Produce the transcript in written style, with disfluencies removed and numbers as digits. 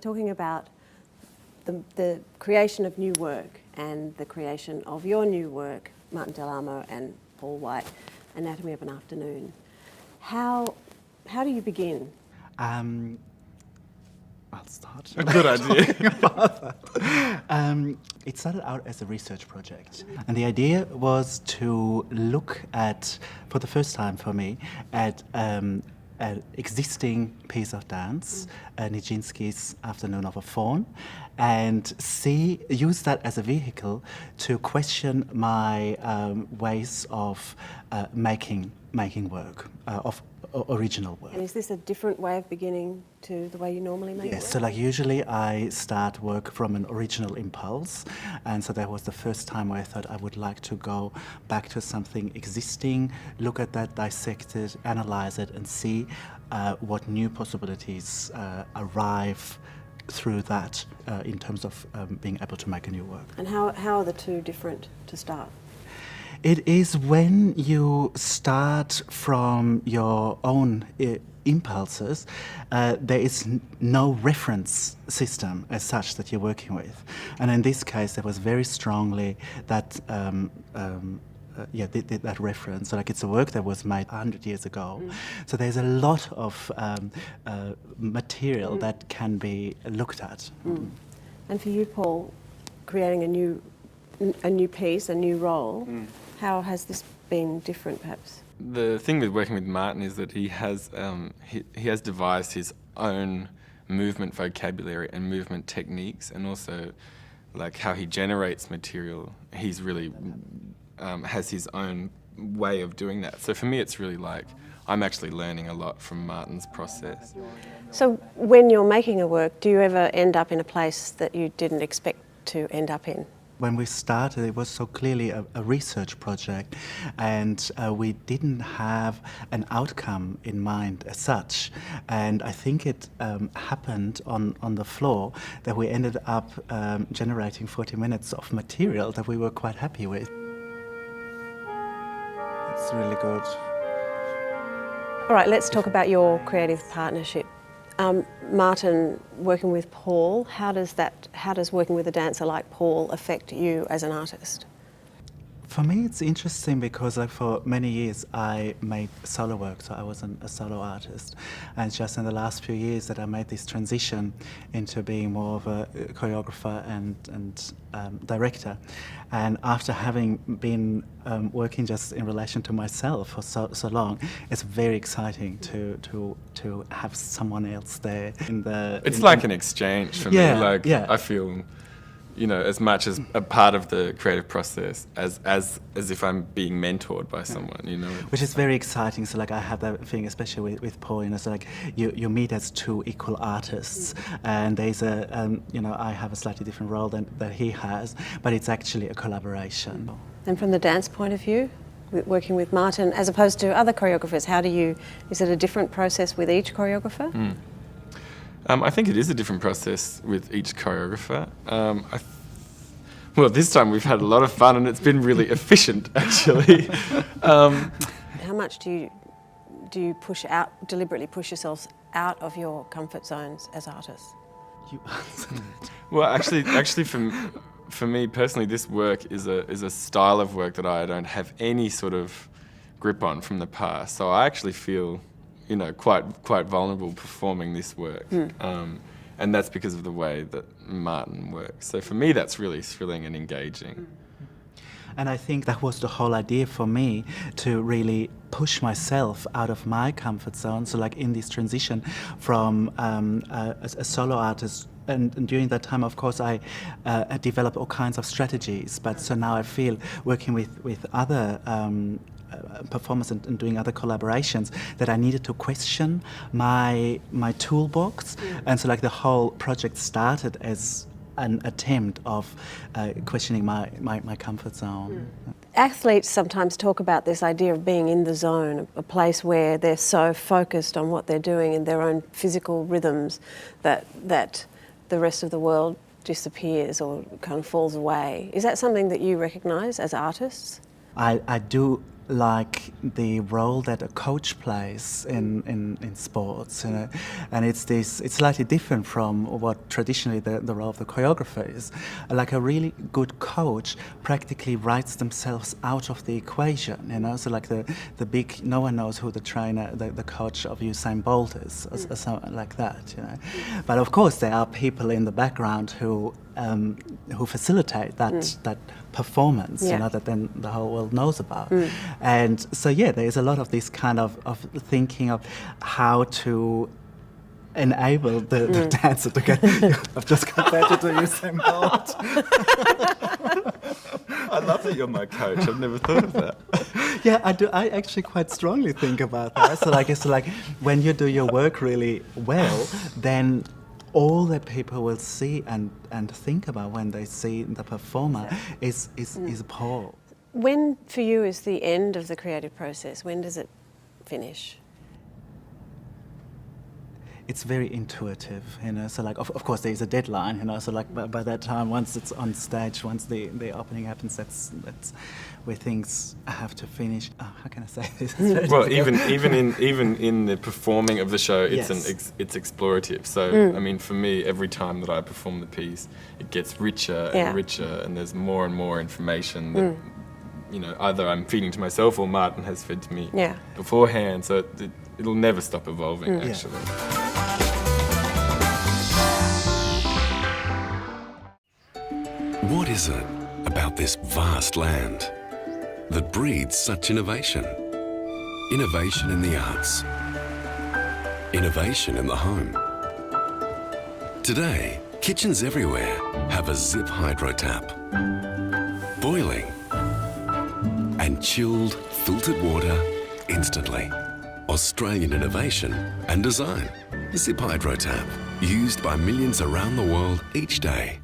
talking about the creation of new work and the creation of your new work, Martin Del Amo and Paul White, Anatomy of an Afternoon. How do you begin? I'll start. A good idea. It started out as a research project, and the idea was to look at, for the first time for me, at an existing piece of dance, Nijinsky's Afternoon of a Faun, and use that as a vehicle to question my ways of making work, of original work. And is this a different way of beginning to the way you normally make Yes, work? so like usually I start work from an original impulse, and so that was the first time where I thought I would like to go back to something existing, look at that, dissect it, analyze it, and see what new possibilities arrive through that in terms of being able to make a new work. And how are the two different to start? It is when you start from your own impulses, there is no reference system as such that you're working with. And in this case, there was very strongly that that reference. So like it's a work that was made 100 years ago. So there's a lot of material that can be looked at. And for you, Paul, creating a new piece, a new role, how has this been different, perhaps? The thing with working with Martin is that he has devised his own movement vocabulary and movement techniques, and also like how he generates material. He's really has his own way of doing that. So for me, it's really like I'm actually learning a lot from Martin's process. So when you're making a work, do you ever end up in a place that you didn't expect to end up in? When we started, it was so clearly a research project, and we didn't have an outcome in mind as such. And I think it happened on the floor that we ended up generating 40 minutes of material that we were quite happy with. It's really good. All right, let's talk about your creative partnership. Martin, working with Paul, how does working with a dancer like Paul affect you as an artist? For me, it's interesting because like for many years I made solo work, so I was a solo artist. And just in the last few years that I made this transition into being more of a choreographer and director. And after having been working just in relation to myself for so long, it's very exciting to have someone else there. It's like an exchange for me. Like I feel, you know, as much as a part of the creative process as if I'm being mentored by someone, you know. Which is very exciting. So like I have that thing, especially with Paul, you know, so like you meet as two equal artists, and there's I have a slightly different role than he has, but it's actually a collaboration. And from the dance point of view, working with Martin, as opposed to other choreographers, is it a different process with each choreographer? I think it is a different process with each choreographer. Well, this time we've had a lot of fun and it's been really efficient, actually. How much do you deliberately push yourselves out of your comfort zones as artists? You answered it. Well, actually, for me personally, this work is a style of work that I don't have any sort of grip on from the past. So I actually feel, you know, quite vulnerable performing this work. And that's because of the way that Martin works. So for me, that's really thrilling and engaging. And I think that was the whole idea for me, to really push myself out of my comfort zone. So like in this transition from a solo artist, and during that time, of course, I developed all kinds of strategies. But so now I feel working with other performers and doing other collaborations that I needed to question my toolbox. And so like the whole project started as an attempt of questioning my comfort zone. Athletes sometimes talk about this idea of being in the zone, a place where they're so focused on what they're doing in their own physical rhythms that the rest of the world disappears or kind of falls away. Is that something that you recognise as artists? I do like the role that a coach plays in sports, you know, and it's slightly different from what traditionally the role of the choreographer is. Like a really good coach practically writes themselves out of the equation, you know. So like the big, no one knows who the trainer, the coach of Usain Bolt is, or something like that, you know. But of course there are people in the background who facilitate that performance, you know, that then the whole world knows about. And so there is a lot of this kind of thinking of how to enable the dancer to get. I've just compared it to Usain Bolt. I love that you're my coach. I've never thought of that. Yeah, I do. I actually quite strongly think about that. So like, it's like when you do your work really well, then all that people will see and think about when they see the performer is Paul. When for you is the end of the creative process? When does it finish? It's very intuitive, you know. So like, of course, there is a deadline, you know. So like, by that time, once it's on stage, once the opening happens, that's where things have to finish. Oh, how can I say this? Well, even in the performing of the show, it's it's explorative. So I mean, for me, every time that I perform the piece, it gets richer and richer, and there's more and more information that you know either I'm feeding to myself or Martin has fed to me beforehand. So it'll never stop evolving, actually. What is it about this vast land that breeds such innovation? Innovation in the arts. Innovation in the home. Today, kitchens everywhere have a Zip Hydro tap. Boiling and chilled, filtered water instantly. Australian innovation and design. Zip Hydro tap, used by millions around the world each day.